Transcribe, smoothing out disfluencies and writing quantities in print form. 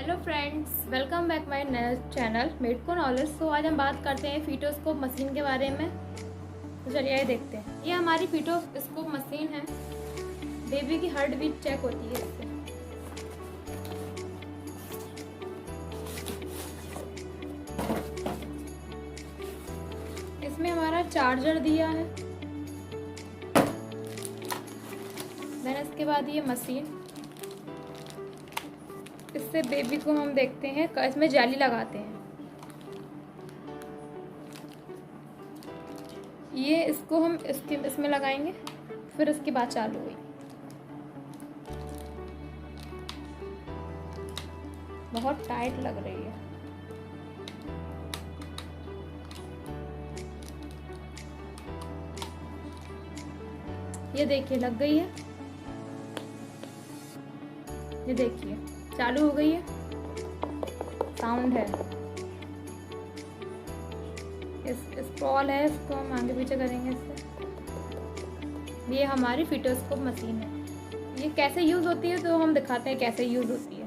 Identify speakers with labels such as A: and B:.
A: Hello friends, welcome back my नया channel made को knowledge. तो आज हम बात करते हैं फीटोस्कोप मशीन के बारे में। तो चलिए देखते हैं। ये हमारी फीटोस्कोप मशीन है। बेबी की हार्ट बीट चेक होती है इससे। इसमें हमारा चार्जर दिया है। देन इसके बाद ये मशीन, इससे बेबी को हम देखते हैं, इसमें जाली लगाते हैं। ये इसको हम इसमें लगाएंगे, फिर इसके बाद चालू हुई। बहुत टाइट लग रही है। ये देखिए लग गई है। ये देखिए चालू हो गई है। साउंड है, स्क्रॉल है, इसको हम आगे पीछे करेंगे इससे। ये हमारी फीटोस्कोप मशीन है। ये कैसे यूज़ होती है तो हम दिखाते हैं कैसे यूज़ होती है।